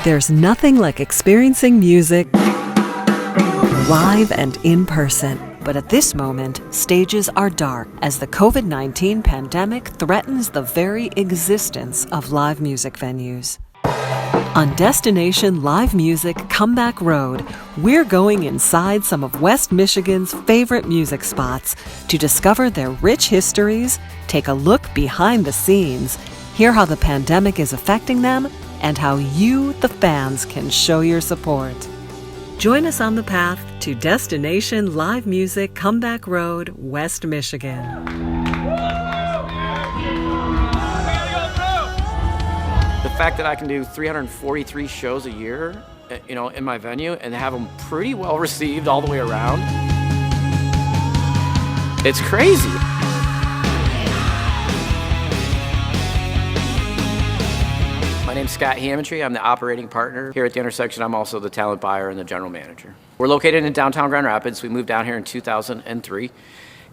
There's nothing like experiencing music live and in person. But at this moment, stages are dark as the COVID-19 pandemic threatens the very existence of live music venues. On Destination Live Music Comeback Road, we're going inside some of West Michigan's favorite music spots to discover their rich histories, take a look behind the scenes, hear how the pandemic is affecting them, and how you, the fans, can show your support. Join us on the path to Destination Live Music Comeback Road, West Michigan. The fact that I can do 343 shows a year, in my venue and have them pretty well received all the way around, it's crazy. My name's Scott Hammontree. I'm the operating partner here at the intersection. I'm also the talent buyer and the general manager. We're located in downtown Grand Rapids. We moved down here in 2003.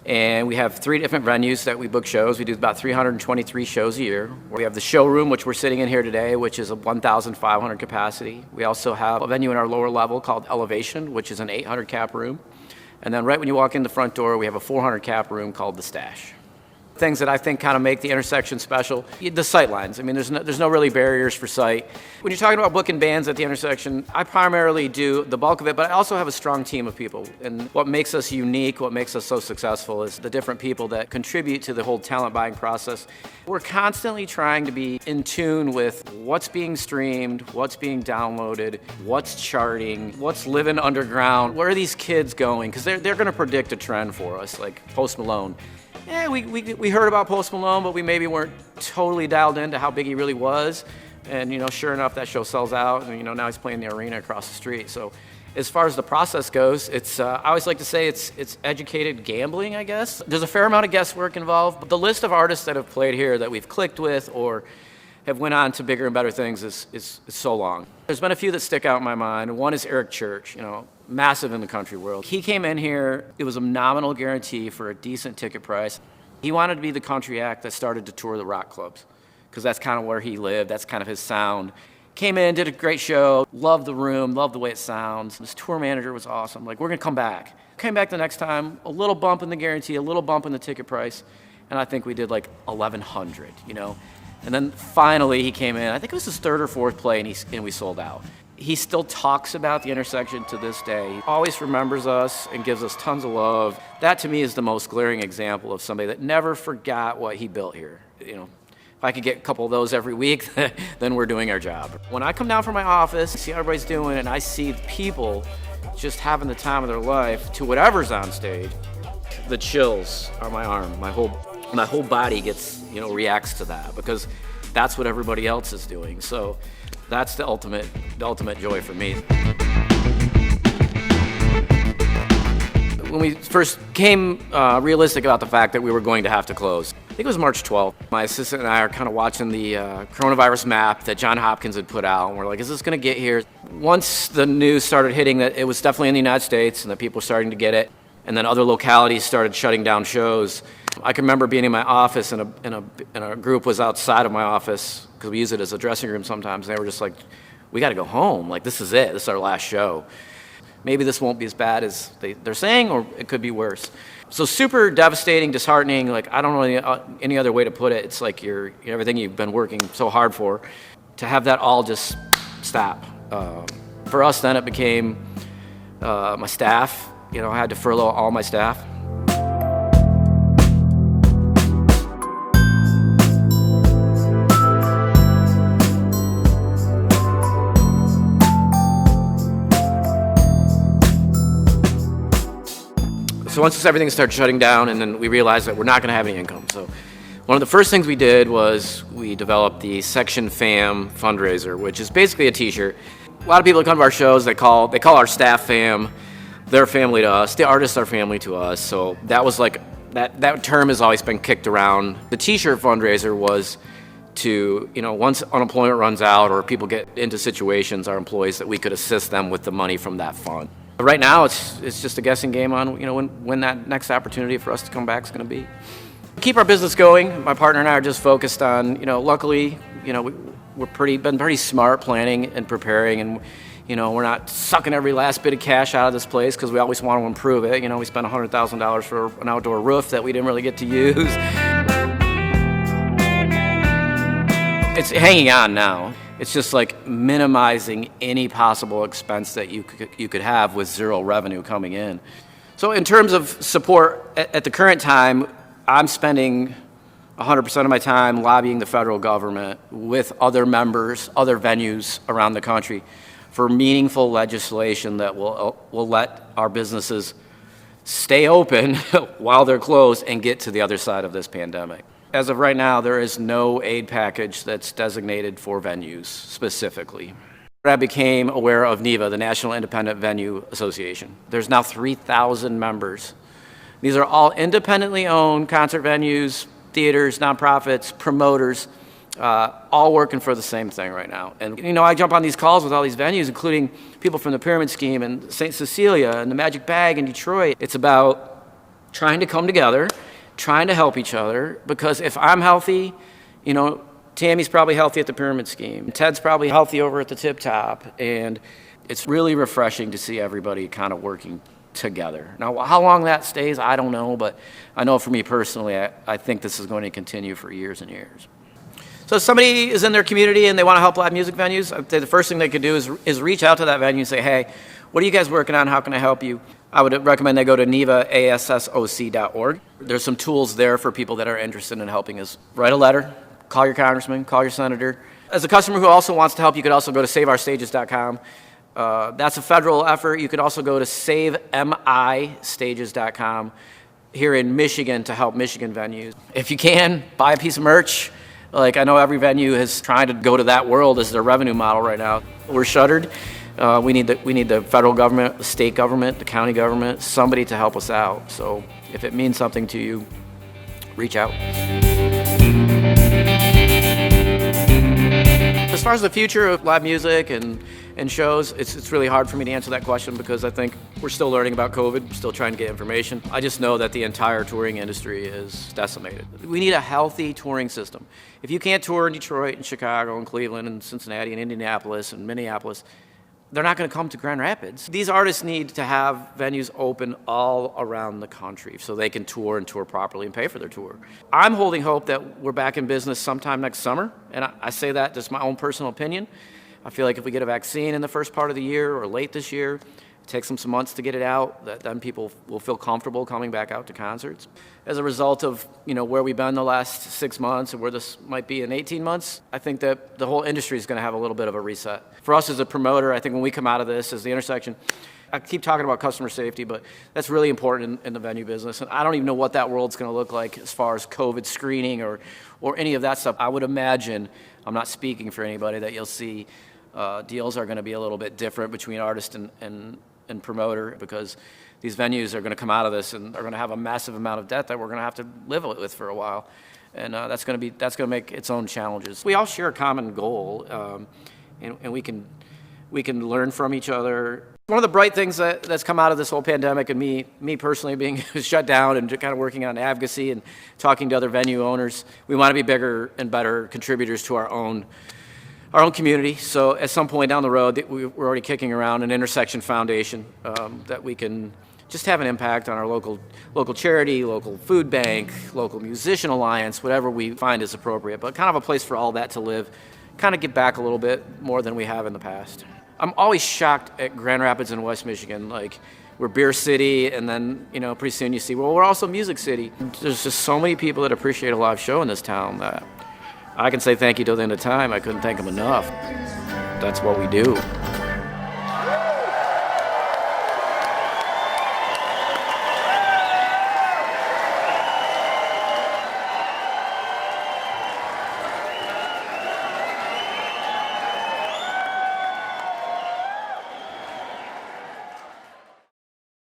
And we have 3 different venues that we book shows. We do about 323 shows a year. We have the showroom, which we're sitting in here today, which is a 1,500 capacity. We also have a venue in our lower level called Elevation, which is an 800 cap room. And then right when you walk in the front door, we have a 400 cap room called the Stash. Things that I think kind of make the intersection special, the sight lines. I mean, there's no really barriers for sight. When you're talking about booking bands at the intersection, I primarily do the bulk of it, but I also have a strong team of people. And what makes us unique, what makes us so successful is the different people that contribute to the whole talent buying process. We're constantly trying to be in tune with what's being streamed, what's being downloaded, what's charting, what's living underground, where are these kids going? Because they're going to predict a trend for us, like Post Malone. Yeah, we heard about Post Malone, but we maybe weren't totally dialed into how big he really was. And, sure enough, that show sells out. And, now he's playing the arena across the street. So as far as the process goes, I always like to say it's educated gambling, I guess. There's a fair amount of guesswork involved. But the list of artists that have played here that we've clicked with or have went on to bigger and better things is so long. There's been a few that stick out in my mind. One is Eric Church, massive in the country world. He came in here, it was a nominal guarantee for a decent ticket price. He wanted to be the country act that started to tour the rock clubs, because that's kind of where he lived, that's kind of his sound. Came in, did a great show, loved the room, loved the way it sounds. His tour manager was awesome, we're gonna come back. Came back the next time, a little bump in the guarantee, a little bump in the ticket price, and I think we did like 1,100, And then finally he came in, I think it was his 3rd or 4th play, and we sold out. He still talks about the intersection to this day. He always remembers us and gives us tons of love. That to me is the most glaring example of somebody that never forgot what he built here. If I could get a couple of those every week, then we're doing our job. When I come down from my office, see how everybody's doing, and I see people just having the time of their life to whatever's on stage, the chills on my arm, my whole body gets, reacts to that, because that's what everybody else is doing. So that's the ultimate joy for me. When we first came realistic about the fact that we were going to have to close, I think it was March 12th. My assistant and I are kind of watching the coronavirus map that John Hopkins had put out, and we're like, is this going to get here? Once the news started hitting that it was definitely in the United States and that people were starting to get it, and then other localities started shutting down shows, I can remember being in my office and a group was outside of my office, because we use it as a dressing room sometimes, and they were just like, we got to go home. Like, this is it. This is our last show. Maybe this won't be as bad as they're saying, or it could be worse. So super devastating, disheartening. Like, I don't know any other way to put it. It's like everything you've been working so hard for, to have that all just stop. For us, then it became my staff. I had to furlough all my staff. So once everything started shutting down, and then we realized that we're not going to have any income. So one of the first things we did was we developed the Section Fam fundraiser, which is basically a t-shirt. A lot of people that come to our shows, they call our staff fam. They're family to us. The artists are family to us. So that was like, that term has always been kicked around. The t-shirt fundraiser was to, once unemployment runs out or people get into situations, our employees, that we could assist them with the money from that fund. But right now, it's just a guessing game on when that next opportunity for us to come back is going to be. Keep our business going. My partner and I are just focused on, luckily, we're been pretty smart planning and preparing, and we're not sucking every last bit of cash out of this place because we always want to improve it. We spent $100,000 for an outdoor roof that we didn't really get to use. It's hanging on now. It's just like minimizing any possible expense that you could have with zero revenue coming in. So in terms of support, at the current time, I'm spending 100% of my time lobbying the federal government with other members, other venues around the country for meaningful legislation that will let our businesses stay open while they're closed and get to the other side of this pandemic. As of right now, there is no aid package that's designated for venues specifically. I became aware of NIVA, the National Independent Venue Association. There's now 3,000 members. These are all independently owned concert venues, theaters, nonprofits, promoters, all working for the same thing right now. And I jump on these calls with all these venues, including people from the Pyramid Scheme and St. Cecilia and the Magic Bag in Detroit. It's about trying to come together, trying to help each other, because if I'm healthy, Tammy's probably healthy at the Pyramid Scheme. Ted's probably healthy over at the Tip Top. And it's really refreshing to see everybody kind of working together. Now, how long that stays, I don't know, but I know for me personally, I think this is going to continue for years and years. So if somebody is in their community and they want to help live music venues, I'd say the first thing they could do is reach out to that venue and say, hey, what are you guys working on? How can I help you? I would recommend they go to nivassoc.org. There's some tools there for people that are interested in helping us. Write a letter, call your congressman, call your senator. As a customer who also wants to help, you could also go to saveourstages.com. That's a federal effort. You could also go to savemistages.com here in Michigan to help Michigan venues. If you can, buy a piece of merch. I know every venue is trying to go to that world as their revenue model right now. We're shuttered. We need the federal government, the state government, the county government, somebody to help us out. So if it means something to you, reach out. As far as the future of live music and shows, it's really hard for me to answer that question because I think we're still learning about COVID, still trying to get information. I just know that the entire touring industry is decimated. We need a healthy touring system. If you can't tour in Detroit and Chicago and Cleveland and Cincinnati and Indianapolis and Minneapolis, they're not going to come to Grand Rapids. These artists need to have venues open all around the country so they can tour and tour properly and pay for their tour. I'm holding hope that we're back in business sometime next summer, and I say that just my own personal opinion. I feel like if we get a vaccine in the first part of the year or late this year, it takes them some months to get it out, then people will feel comfortable coming back out to concerts. As a result of where we've been the last 6 months and where this might be in 18 months, I think that the whole industry is going to have a little bit of a reset. For us as a promoter, I think when we come out of this as the intersection, I keep talking about customer safety, but that's really important in the venue business. And I don't even know what that world's going to look like as far as COVID screening or any of that stuff. I would imagine, I'm not speaking for anybody, that you'll see deals are going to be a little bit different between artist and promoter, because these venues are going to come out of this and are going to have a massive amount of debt that we're going to have to live with for a while, and that's going to make its own challenges. We all share a common goal, and we can learn from each other. One of the bright things that's come out of this whole pandemic, and me personally being shut down and kind of working on advocacy and talking to other venue owners, we want to be bigger and better contributors to our own community. So at some point down the road, we're already kicking around an intersection foundation that we can just have an impact on our local charity, local food bank, local musician alliance, whatever we find is appropriate, but kind of a place for all that to live, kind of get back a little bit more than we have in the past. I'm always shocked at Grand Rapids and West Michigan. We're Beer City, and then, pretty soon you see, well, we're also Music City. There's just so many people that appreciate a live show in this town that I can say thank you till the end of time. I couldn't thank them enough. That's what we do.